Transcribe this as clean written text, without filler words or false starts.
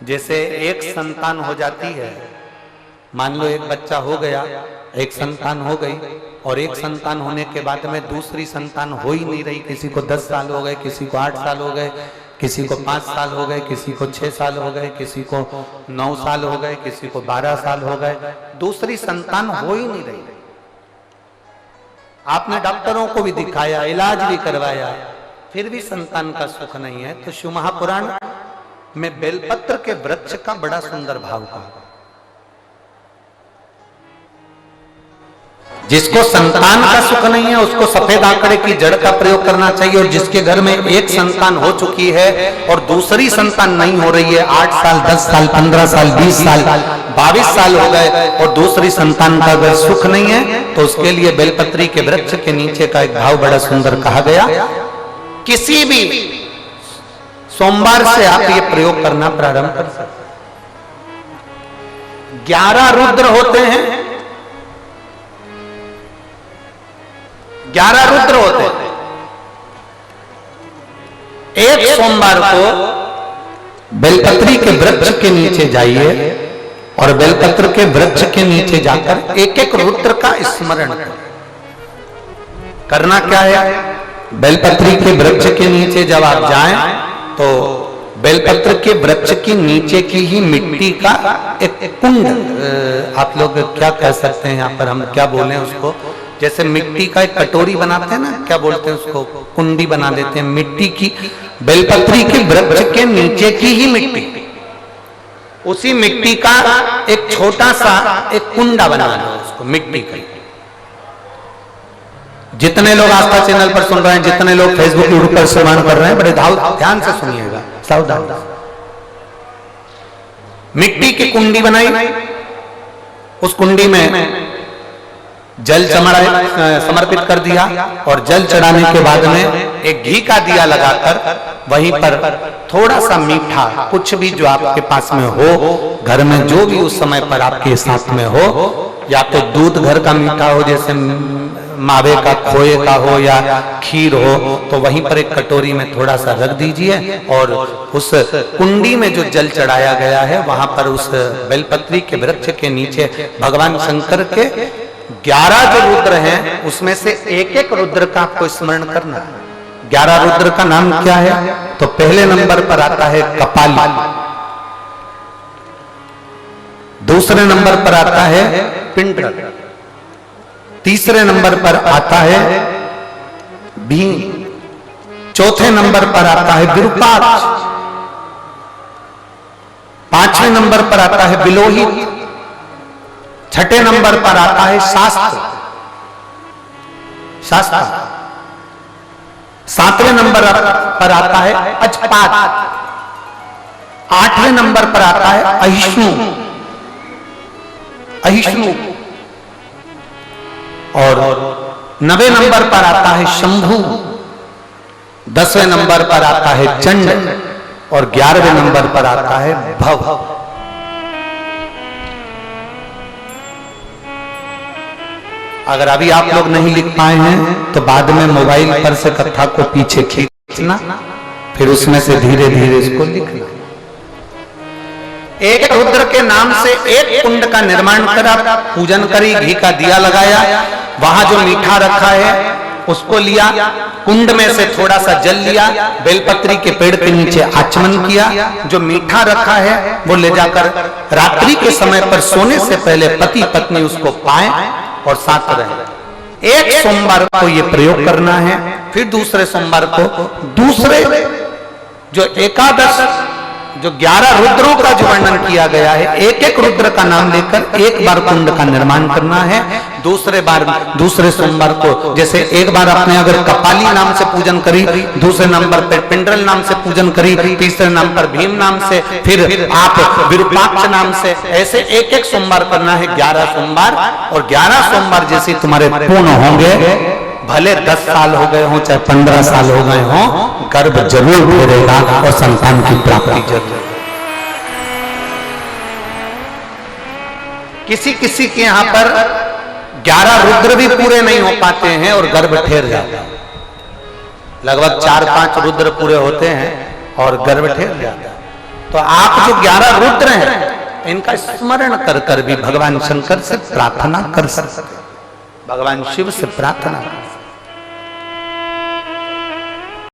जैसे एक संतान हो जाती है, मान लो एक बच्चा हो गया, एक संतान हो गई, और एक संतान होने के बाद में दूसरी संतान हो ही नहीं रही। किसी को 10 साल हो गए, किसी को 8 साल हो गए, किसी को 5 साल हो गए, किसी को 6 साल हो गए, किसी को 9 साल हो गए, किसी को 12 साल हो गए, दूसरी संतान हो ही नहीं रही। आपने डॉक्टरों को भी दिखाया, इलाज भी करवाया, फिर भी संतान का सुख नहीं है। तो शिव महापुराण में बेलपत्र के वृक्ष का बड़ा सुंदर भाव कहा। जिसको संतान का सुख नहीं है उसको सफेद आंकड़े की जड़ का प्रयोग करना चाहिए। और जिसके घर में एक संतान हो चुकी है और दूसरी संतान नहीं हो रही है, 8 साल, 10 साल, 15 साल, 20 साल, 22 साल हो गए और दूसरी संतान का अगर सुख नहीं है, तो उसके लिए बेलपत्री के वृक्ष के नीचे का एक भाव बड़ा सुंदर कहा गया। किसी भी सोमवार से आप ये प्रयोग करना प्रारंभ कर सकते। 11 रुद्र होते हैं, 11 रुद्र होते हैं। एक सोमवार को बेलपत्री के वृक्ष के नीचे जाइए और बेलपत्र के वृक्ष के नीचे जाकर एक एक रुद्र का स्मरण करें। करना क्या है, बेलपत्री के वृक्ष के नीचे जब आप जाएं तो बेलपत्र के वृक्ष के नीचे की ही मिट्टी का एक कुंड, आप लोग क्या कह सकते हैं, यहाँ पर हम क्या बोलें उसको, जैसे मिट्टी का एक कटोरी बनाते हैं ना, क्या बोलते हैं उसको, कुंडी बना देते हैं मिट्टी की। बेलपत्री के वृक्ष के नीचे की ही मिट्टी, उसी मिट्टी का एक छोटा सा एक कुंडा बना दो उसको मिट्टी का। जितने लोग आस्था चैनल पर सुन रहे हैं, जितने लोग फेसबुक यूट्यूब पर श्रवण कर रहे हैं, बड़े ध्यान से सुनिएगा, सावधान। मिट्टी की कुंडी बनाई, उस कुंडी में जल समर्पित कर दिया और जल चढ़ाने के बाद में एक घी का दिया लगाकर वहीं पर थोड़ा सा मीठा, कुछ भी जो आपके पास में हो, घर में जो भी उस समय पर आपके साथ में हो, या तो दूध घर का मीठा हो, जैसे मावे का, खोए का हो या खीर हो, तो वहीं पर एक कटोरी में थोड़ा सा रख दीजिए और उस कुंडी में जो जल चढ़ाया गया है वहां पर उस बेलपत्री के वृक्ष के नीचे भगवान शंकर के 11 जो रुद्र हैं उसमें से एक एक रुद्र का आपको स्मरण करना है। 11 रुद्र का नाम क्या है, तो पहले नंबर पर आता है कपाली, दूसरे नंबर पर आता है पिंडर, तीसरे नंबर पर आता है भीम, चौथे नंबर पर आता है विरूपाक्ष, 5वें नंबर पर आता है बिलोहित, 6ठे नंबर पर आता है शास्त्र, 7वें नंबर पर आता है अजपात, 8वें नंबर पर आता है अहिष्णु, और 9वें नंबर पर आता है शंभु, 10वें नंबर पर आता है चंड और 11वें नंबर पर आता है भव। अगर अभी आप लोग नहीं लिख पाए हैं तो बाद में मोबाइल पर से कथा को पीछे खींचना, फिर उसमें से धीरे धीरे इसको लिखना। एक रुद्र के नाम से एक कुंड का निर्माण करा, पूजन करी, घी का दिया लगाया, वहां जो मीठा रखा है उसको लिया, कुंड में से थोड़ा सा जल लिया, बेलपत्री के पेड़ के नीचे आचमन किया, जो मीठा रखा है वो ले जाकर रात्रि के समय पर सोने से पहले पति पत्नी उसको पाएं और साथ रहें। एक सोमवार को ये प्रयोग करना है, फिर दूसरे सोमवार को दूसरे जो एकादश, जो 11 रुद्रों का जो वर्णन किया गया है, एक एक रुद्र का नाम लेकर एक बार कुंड का निर्माण करना है। दूसरे सोमवार को, जैसे एक बार आपने अगर कपाली नाम से पूजन करी, दूसरे नंबर पर पिंडरल नाम से पूजन करी, तीसरे नाम पर भीम नाम से, फिर आप विरूपाक्ष नाम से, ऐसे एक एक सोमवार करना है, 11 सोमवार। और 11 सोमवार जैसे तुम्हारे पूर्ण होंगे, भले 10 साल हो गए हों चाहे 15 साल हो गए हों, गर्भ जरूर घेरेगा और संतान की प्राप्ति जरूर। किसी किसी के यहाँ पर 11 रुद्र भी पूरे नहीं हो पाते हैं और गर्भ ठहर जाता है। लगभग 4-5 रुद्र पूरे होते हैं और गर्भ ठहर जाता है। तो आप जो 11 रुद्र हैं इनका स्मरण कर कर भी भगवान शंकर से प्रार्थना कर सकते, भगवान शिव से प्रार्थना कर।